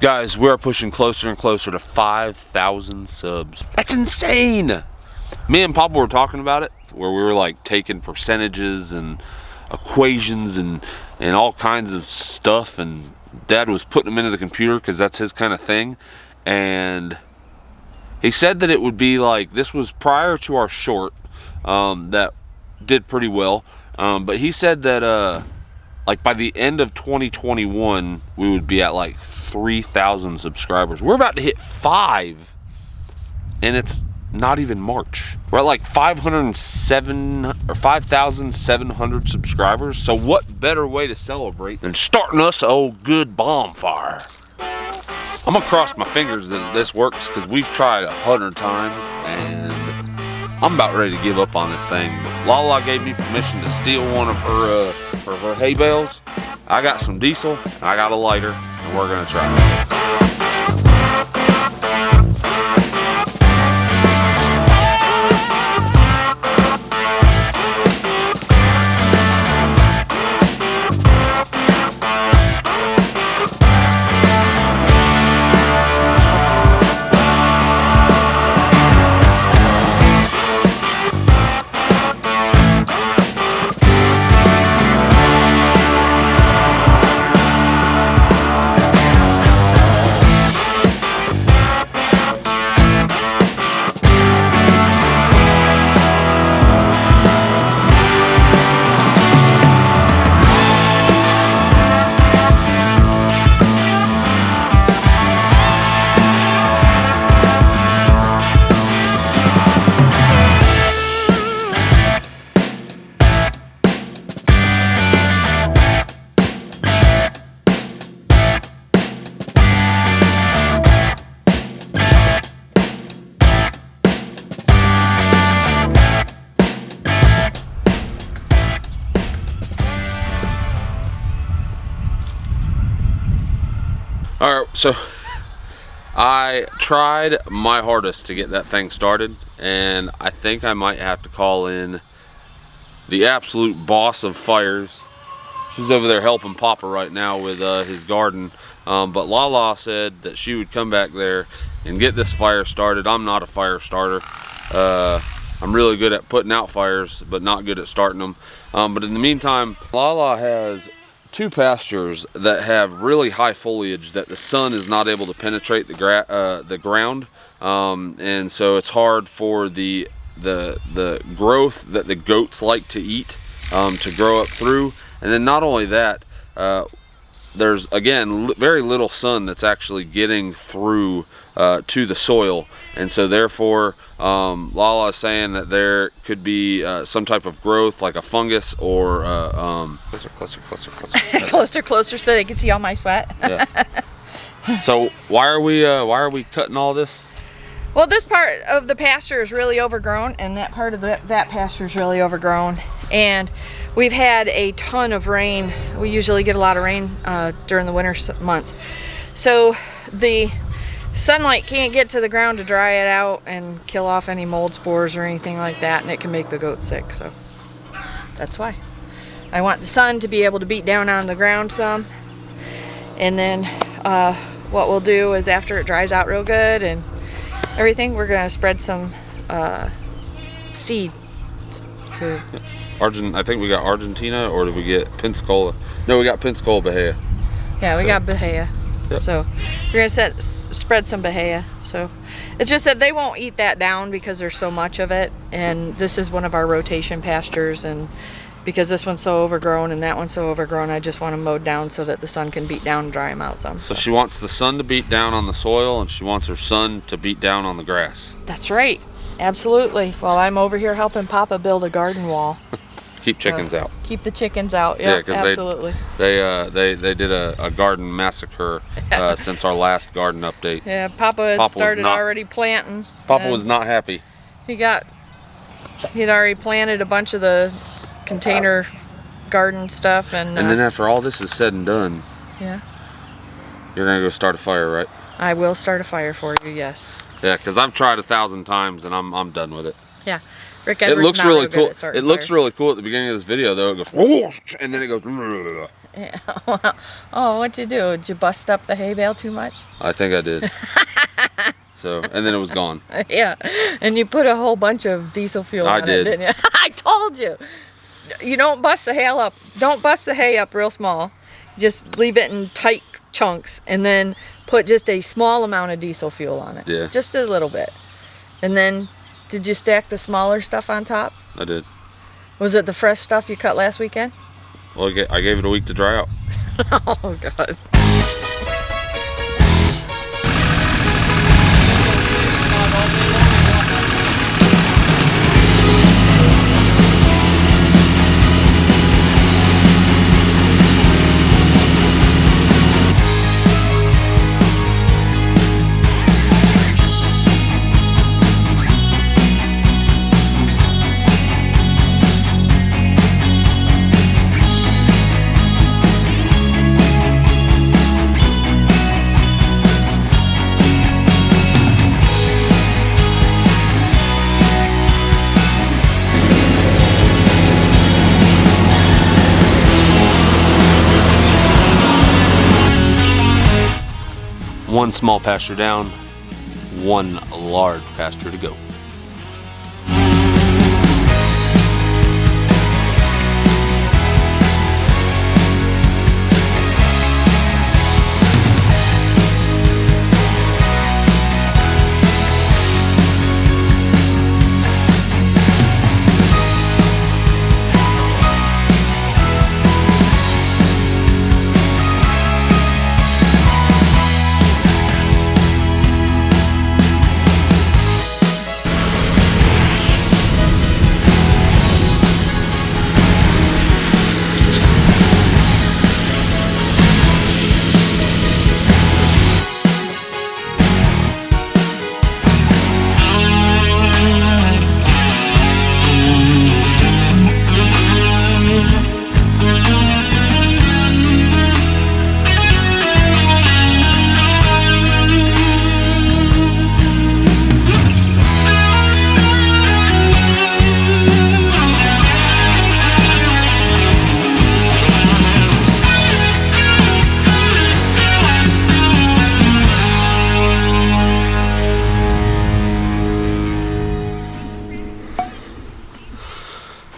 Guys, we're pushing closer and closer to 5,000 subs. That's insane! Me and Papa were talking about it, where we were like taking percentages and equations and all kinds of stuff, and Dad was putting them into the computer because that's his kind of thing. And he said that it would be like, this was prior to our short that did pretty well, but he said that like by the end of 2021 we would be at like 3,000 subscribers. We're about to hit 5 and it's not even March. We're at like 507 or 5,700 subscribers. So what better way to celebrate than starting us a old good bonfire? I'm gonna cross my fingers that this works because we've tried 100 times and I'm about ready to give up on this thing. But LaLa gave me permission to steal one of her hay bales. I got some diesel, and I got a lighter, and we're gonna try it. Alright, so I tried my hardest to get that thing started, and I think I might have to call in the absolute boss of fires. She's over there helping Papa right now with his garden, but LaLa said that she would come back there and get this fire started. I'm not a fire starter. I'm really good at putting out fires, but not good at starting them. But in the meantime, LaLa has 2 pastures that have really high foliage that the sun is not able to penetrate the ground, and so it's hard for the growth that the goats like to eat to grow up through. And then not only that, there's again very little sun that's actually getting through to the soil, and so therefore LaLa is saying that there could be some type of growth like a fungus or closer so they can see all my sweat. Yeah. So why are we cutting all this? Well, this part of the pasture is really overgrown, and that part of that pasture is really overgrown, and we've had a ton of rain. We usually get a lot of rain during the winter months, so the sunlight can't get to the ground to dry it out and kill off any mold spores or anything like that, and it can make the goats sick. So that's why I want the sun to be able to beat down on the ground some, and then what we'll do is after it dries out real good and everything, we're gonna spread some seed to I think we got Argentina, or did we get Pensacola? No, we got Pensacola Bahia. Yeah, we got Bahia. Yep. So we're gonna spread some Bahia. So it's just that they won't eat that down because there's so much of it, and this is one of our rotation pastures, and because this one's so overgrown and that one's so overgrown, I just want them mowed down so that the sun can beat down and dry them out some. So she wants the sun to beat down on the soil, and she wants her sun to beat down on the grass. That's right, absolutely. While I'm over here helping Papa build a garden wall. Keep chickens out. Keep the chickens out. Yep, yeah, absolutely. They did a garden massacre since our last garden update. Yeah, Papa started already planting. Papa was not happy. He'd already planted a bunch of the container garden stuff, and then after all this is said and done, yeah, you're gonna go start a fire, right? I will start a fire for you. Yes. Yeah, because I've tried 1,000 times and I'm done with it. Yeah. Rick Edwards it looks really cool. It looks really cool at the beginning of this video, though. It goes whoosh, and then it goes. Yeah. Oh, what'd you do? Did you bust up the hay bale too much? I think I did. So, and then it was gone. Yeah, and you put a whole bunch of diesel fuel on did. it, didn't you? I told you. You don't bust the hay up. Don't bust the hay up real small. Just leave it in tight chunks, and then put just a small amount of diesel fuel on it. Yeah. Just a little bit. And then, did you stack the smaller stuff on top? I did. Was it the fresh stuff you cut last weekend? Well, I gave it a week to dry out. Oh, God. One small pasture down, one large pasture to go.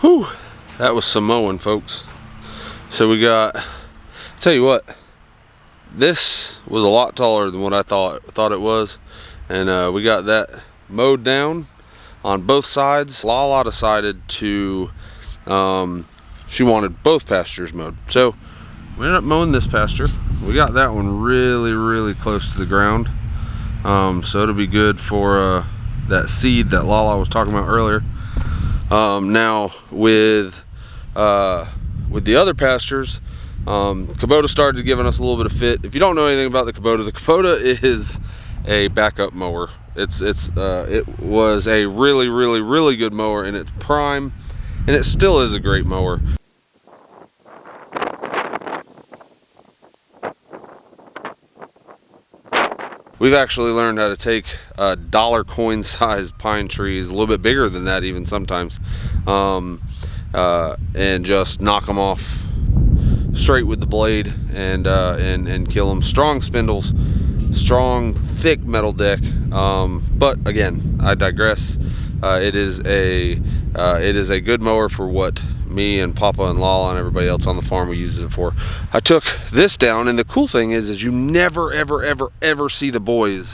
Whew, that was some mowing, folks. So we got, tell you what, this was a lot taller than what I thought it was, and we got that mowed down on both sides. LaLa decided to, she wanted both pastures mowed, so we ended up mowing this pasture. We got that one really close to the ground, so it'll be good for that seed that LaLa was talking about earlier. Now with the other pastures, Kubota started giving us a little bit of fit. If you don't know anything about the Kubota is a backup mower. It was a really good mower in its prime, and it still is a great mower. We've actually learned how to take dollar coin sized pine trees, a little bit bigger than that even sometimes, and just knock them off straight with the blade and kill them. Strong spindles, strong thick metal deck, but again, I digress. It is a good mower for what me and Papa and LaLa and everybody else on the farm we use it for. I took this down, and the cool thing is you never ever see the boys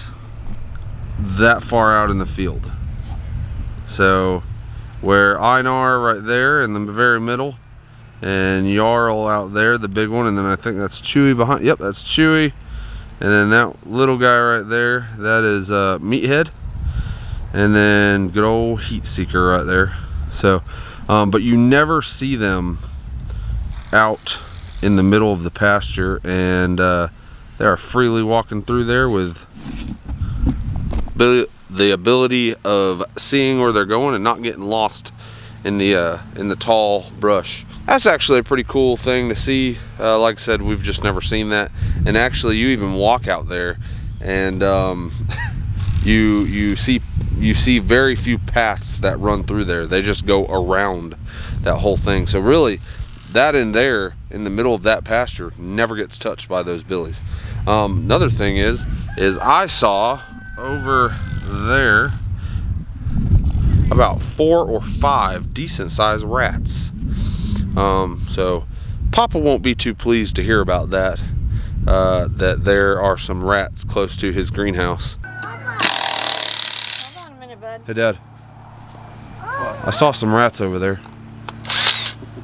that far out in the field. So where Einar right there in the very middle, and Jarl out there, the big one, and then I think that's Chewy behind. Yep, that's Chewy, and then that little guy right there, that is Meathead, and then good old Heat Seeker right there. So but you never see them out in the middle of the pasture, and they are freely walking through there with the ability of seeing where they're going and not getting lost in the tall brush. That's actually a pretty cool thing to see. Like I said, we've just never seen that, and actually you even walk out there and you see very few paths that run through there. They just go around that whole thing. So really that in there in the middle of that pasture never gets touched by those billies. Another thing is I saw over there about 4 or 5 decent sized rats. So Papa won't be too pleased to hear about that, that there are some rats close to his greenhouse. Hold on a minute, bud. Hey Dad, I saw some rats over there.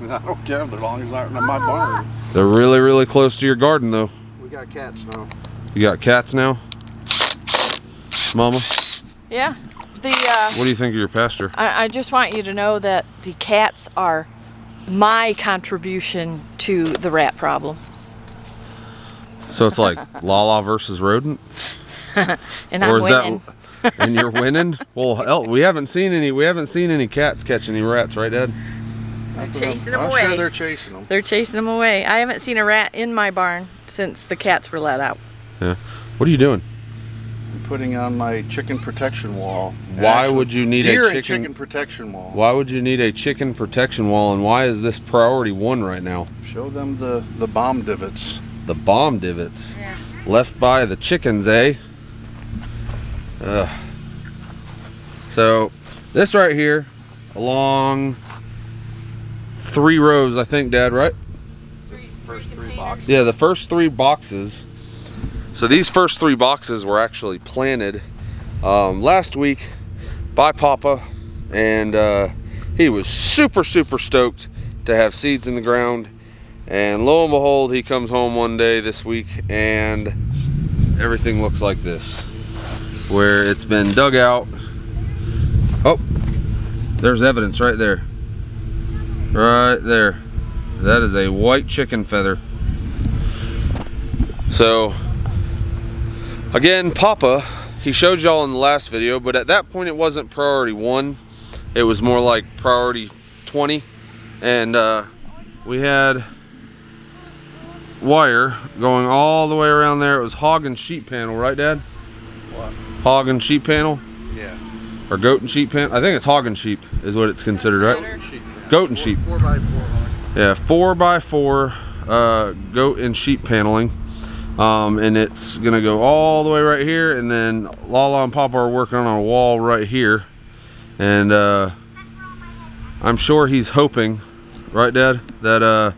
I don't care if they're long as they're not in my barn. They're really, really close to your garden though. We got cats now. You got cats now? Mama? Yeah. What do you think of your pasture? I just want you to know that the cats are my contribution to the rat problem. So it's like LaLa versus rodent? And I'm winning. And you're winning? Well, we haven't seen any cats catch any rats, right, Dad? They're chasing them I'm away. sure they're chasing them. They're chasing them away. I haven't seen a rat in my barn since the cats were let out. Yeah. What are you doing? I'm putting on my chicken protection wall. Why would you need deer a and chicken protection wall? Why would you need a chicken protection wall, and why is this priority 1 right now? Show them the bomb divots. The bomb divots. Yeah. Left by the chickens, eh? Ugh. So this right here, along 3 rows, I think, Dad, right? First 3 boxes. Yeah, the first 3 boxes. So these first 3 boxes were actually planted last week by Papa, and he was super stoked to have seeds in the ground. And lo and behold, he comes home one day this week and everything looks like this, where it's been dug out. Oh, there's evidence right there. Right there. That is a white chicken feather. So again, Papa, he showed y'all in the last video, but at that point it wasn't priority 1. It was more like priority 20. And we had wire going all the way around there. It was hog and sheep panel, right, Dad? What? Hog and sheep panel? Yeah. Or goat and sheep panel? I think it's hog and sheep is what it's considered, right? Goat and sheep. 4x4 hog. Yeah, 4x4 goat and sheep paneling. And it's gonna go all the way right here, and then LaLa and Papa are working on a wall right here. And I'm sure he's hoping, right, Dad, that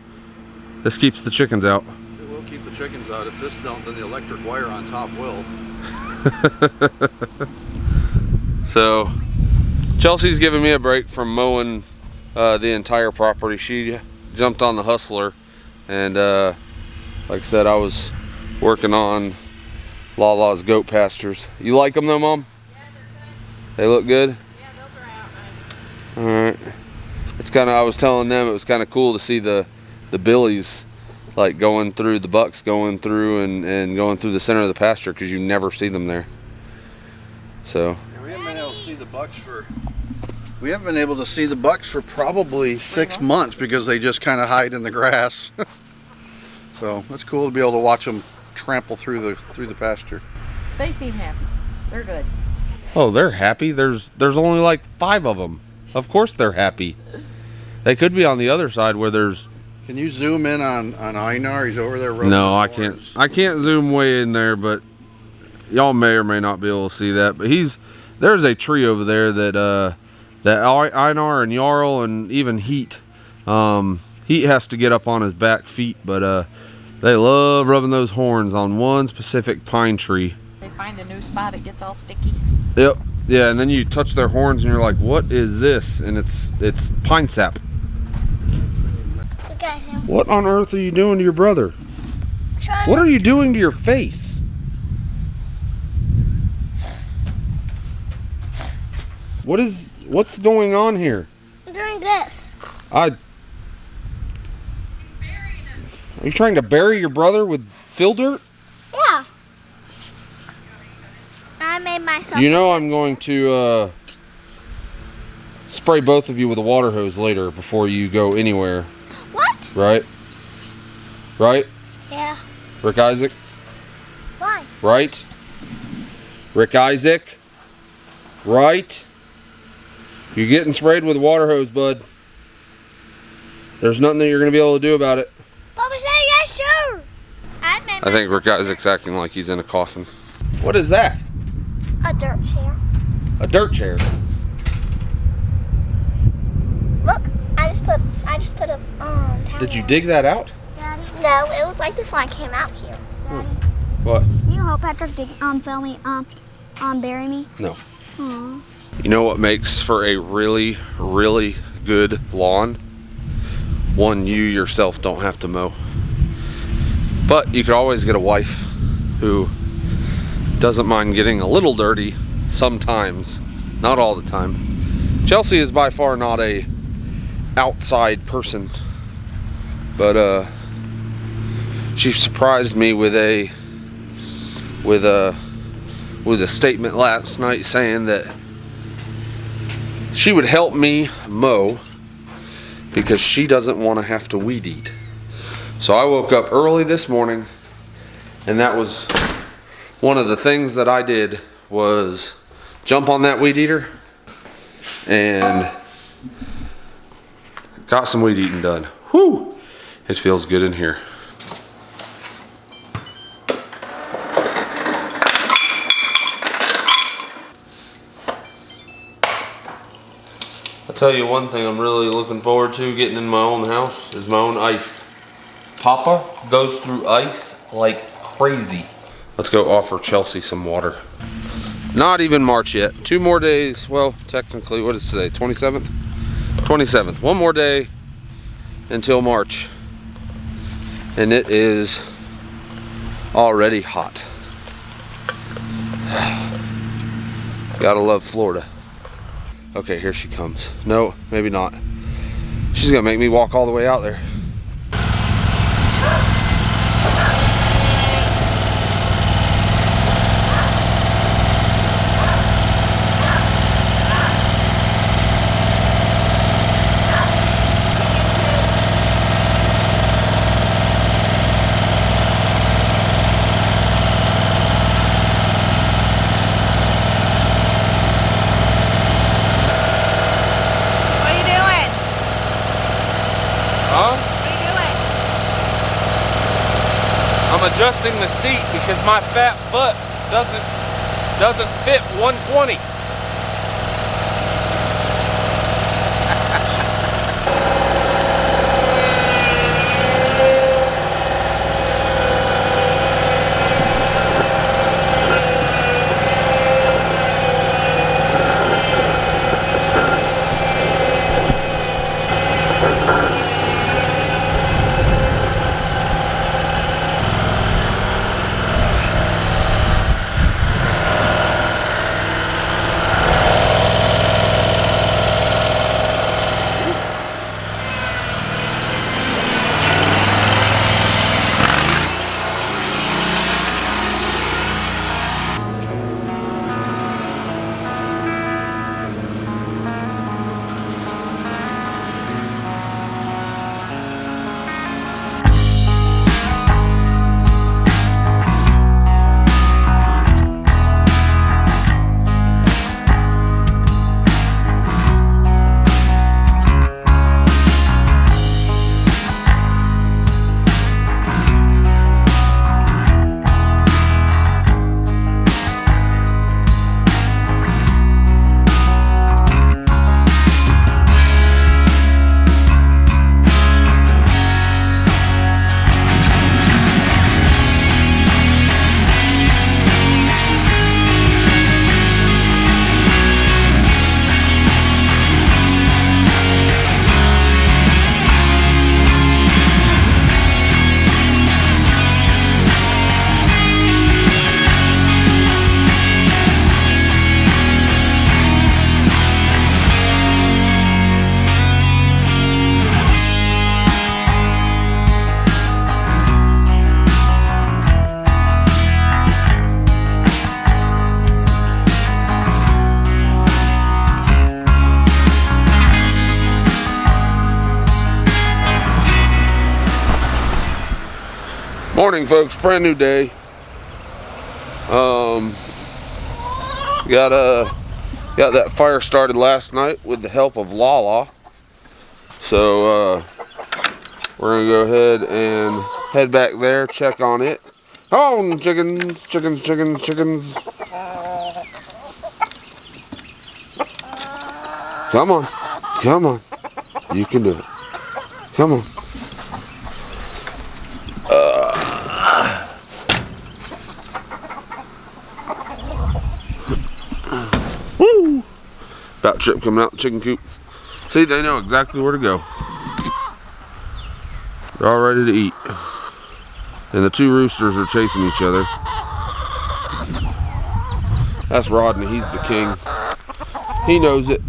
this keeps the chickens out. It will keep the chickens out. If this don't, then the electric wire on top will. So Chelsea's giving me a break from mowing the entire property. She jumped on the hustler, and like I said, I was working on LaLa's goat pastures. You like them though, Mom? Yeah, They look good? yeah, those are out nice. Alright. It's kind of, I was telling them it was kind of cool to see the billies like going through, the bucks going through and going through the center of the pasture, because you never see them there. So Yeah, we haven't been able to see the bucks for probably 6 months, because they just kind of hide in the grass. So it's cool to be able to watch them trample through the pasture. They seem happy. They're good. oh, they're happy. There's only like 5 of them. Of course they're happy. They could be on the other side where there's... Can you zoom in on Einar? He's over there rubbing No, I his can't. horns. I can't zoom way in there, but y'all may or may not be able to see that. But there's a tree over there that Einar and Jarl and even Heat has to get up on his back feet, but they love rubbing those horns on one specific pine tree. They find a new spot, it gets all sticky. Yep. Yeah, and then you touch their horns and you're like, what is this? And it's pine sap. Look at him. What on earth are you doing to your brother? What are you doing to your face? What's going on here? I'm doing this. Are you trying to bury your brother with fill dirt? Yeah. I made myself. You know I'm going to spray both of you with a water hose later before you go anywhere. What? Right? Right? Yeah. Rick Isaac? Why? Right? Rick Isaac? Right? You're getting sprayed with a water hose, bud. There's nothing that you're gonna be able to do about it. Papa said yes, sure. I think Rick Isaac's acting like he's in a coffin. What is that? A dirt chair. A dirt chair. Look, I just put a towel. Did you dig that out? Daddy? No, it was like this when I came out here. Daddy. What? Can you help Patrick film me bury me? No. Aww. You know what makes for a really, really good lawn? One you yourself don't have to mow. But you could always get a wife who doesn't mind getting a little dirty sometimes, not all the time. Chelsea is by far not a outside person, but she surprised me with a statement last night saying that she would help me mow because she doesn't want to have to weed eat. So I woke up early this morning, and that was one of the things that I did, was jump on that weed eater and got some weed eating done. Whew! It feels good in here. I'll tell you one thing I'm really looking forward to getting in my own house is my own ice. Papa goes through ice like crazy. Let's go offer Chelsea some water. Not even March yet. 2 more days. Well, technically, what is today? 27th? 27th. 1 more day until March. And it is already hot. Gotta love Florida. Okay, here she comes. No, maybe not. She's gonna make me walk all the way out there. I'm adjusting the seat because my fat butt doesn't fit 120. Morning, folks. Brand new day. Got that fire started last night with the help of LaLa. So We're gonna go ahead and head back there, check on it. Oh, chickens, chickens, chickens, chickens. Come on, come on. You can do it. Come on. Woo! About trip coming out the chicken coop. See, they know exactly where to go. They're all ready to eat. And the two roosters are chasing each other. That's Rodney, he's the king. He knows it.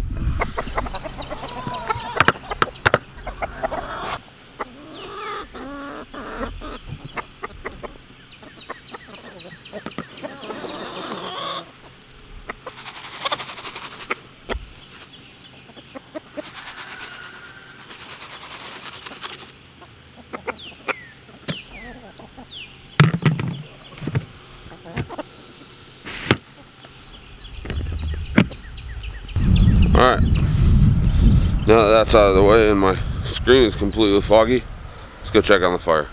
Alright, now that that's out of the way and my screen is completely foggy, let's go check on the fire.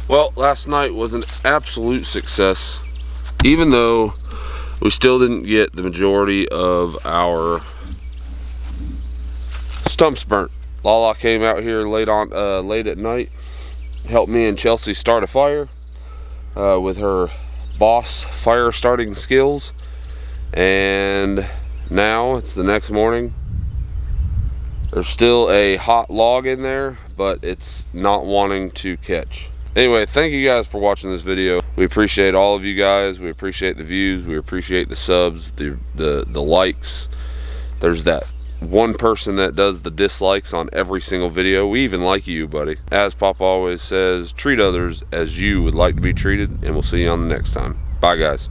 Well, last night was an absolute success, even though we still didn't get the majority of our stumps burnt. LaLa came out here late at night, helped me and Chelsea start a fire with her boss fire starting skills, and now it's the next morning. There's still a hot log in there, but it's not wanting to catch. Anyway, thank you guys for watching this video. We appreciate all of you guys. We appreciate the views. We appreciate the subs, the likes. There's that one person that does the dislikes on every single video. We even like you, buddy. As Papa always says, treat others as you would like to be treated, and we'll see you on the next time. Bye, guys.